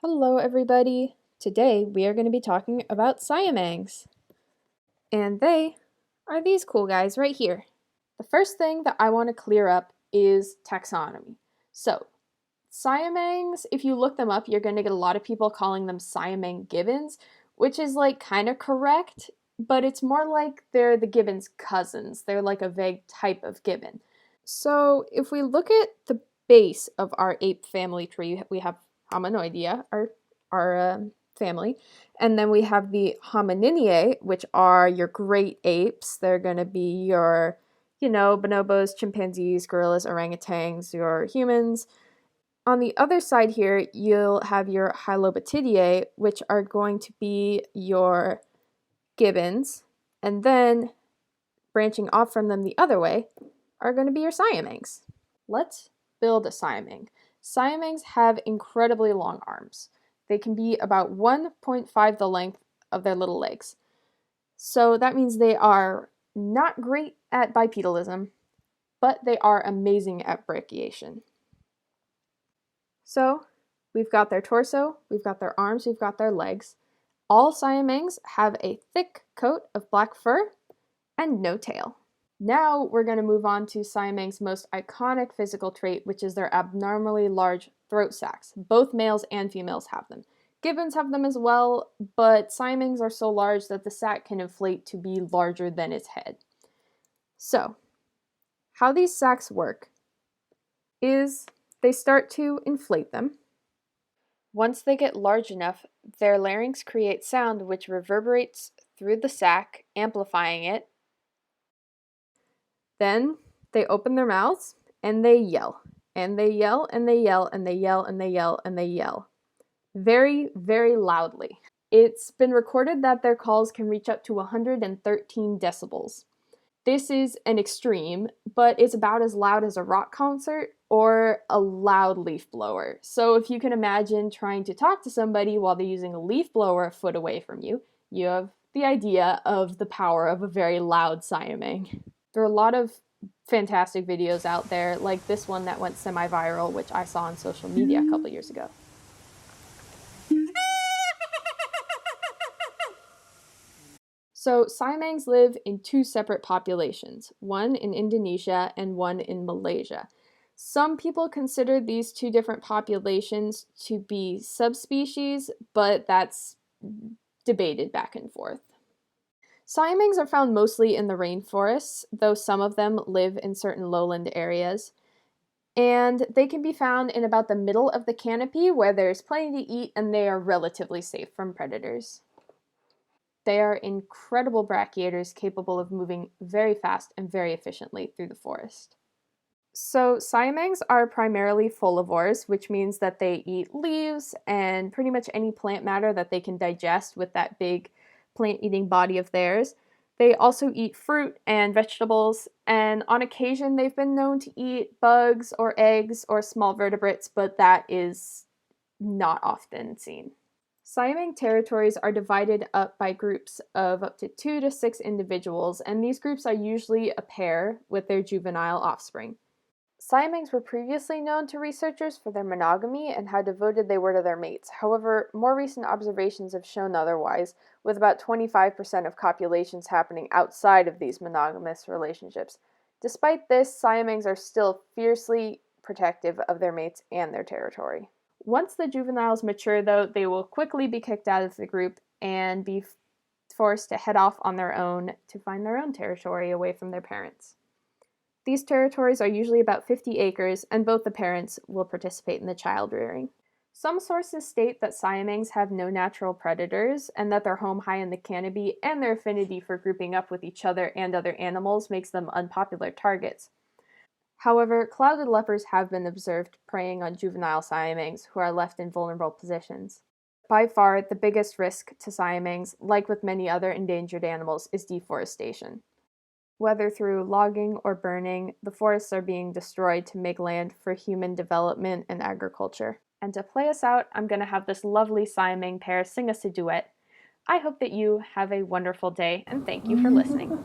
Hello, everybody. Today we are going to be talking about siamangs. And they are these cool guys right here. The first thing that I want to clear up is taxonomy. So, siamangs, if you look them up, you're going to get a lot of people calling them siamang gibbons, which is like kind of correct, but it's more like they're the gibbon's cousins. They're like a vague type of gibbon. So, if we look at the base of our ape family tree, we have Hominoidea, our family, and then we have the Homininae, which are your great apes. They're going to be your, bonobos, chimpanzees, gorillas, orangutans, your humans. On the other side here, you'll have your Hylobatidae, which are going to be your gibbons, and then branching off from them the other way are going to be your siamangs. Let's build a siamang. Siamangs have incredibly long arms. They can be about 1.5 the length of their little legs. So that means they are not great at bipedalism, but they are amazing at brachiation. So we've got their torso, we've got their arms, we've got their legs. All siamangs have a thick coat of black fur and no tail. Now we're going to move on to siamang's most iconic physical trait, which is their abnormally large throat sacs. Both males and females have them. Gibbons have them as well, but siamangs are so large that the sac can inflate to be larger than its head. So, how these sacs work is they start to inflate them. Once they get large enough, their larynx creates sound which reverberates through the sac, amplifying it. Then they open their mouths and they yell. And they yell and they yell and they yell and they yell and they yell. Very, very loudly. It's been recorded that their calls can reach up to 113 decibels. This is an extreme, but it's about as loud as a rock concert or a loud leaf blower. So if you can imagine trying to talk to somebody while they're using a leaf blower a foot away from you, you have the idea of the power of a very loud siamang. There are a lot of fantastic videos out there, like this one that went semi-viral, which I saw on social media a couple years ago. So siamangs live in two separate populations, one in Indonesia and one in Malaysia. Some people consider these two different populations to be subspecies, but that's debated back and forth. Siamangs are found mostly in the rainforests, though some of them live in certain lowland areas. And they can be found in about the middle of the canopy where there's plenty to eat and they are relatively safe from predators. They are incredible brachiators capable of moving very fast and very efficiently through the forest. So siamangs are primarily folivores, which means that they eat leaves and pretty much any plant matter that they can digest with that big plant-eating body of theirs. They also eat fruit and vegetables, and on occasion they've been known to eat bugs or eggs or small vertebrates, but that is not often seen. Siamang territories are divided up by groups of up to 2 to 6 individuals, and these groups are usually a pair with their juvenile offspring. Siamangs were previously known to researchers for their monogamy and how devoted they were to their mates. However, more recent observations have shown otherwise, with about 25% of copulations happening outside of these monogamous relationships. Despite this, siamangs are still fiercely protective of their mates and their territory. Once the juveniles mature, though, they will quickly be kicked out of the group and be forced to head off on their own to find their own territory away from their parents. These territories are usually about 50 acres, and both the parents will participate in the child rearing. Some sources state that siamangs have no natural predators, and that their home high in the canopy and their affinity for grouping up with each other and other animals makes them unpopular targets. However, clouded leopards have been observed preying on juvenile siamangs who are left in vulnerable positions. By far, the biggest risk to siamangs, like with many other endangered animals, is deforestation. Whether through logging or burning, the forests are being destroyed to make land for human development and agriculture. And to play us out, I'm going to have this lovely siamang pair sing us a duet. I hope that you have a wonderful day, and thank you for listening.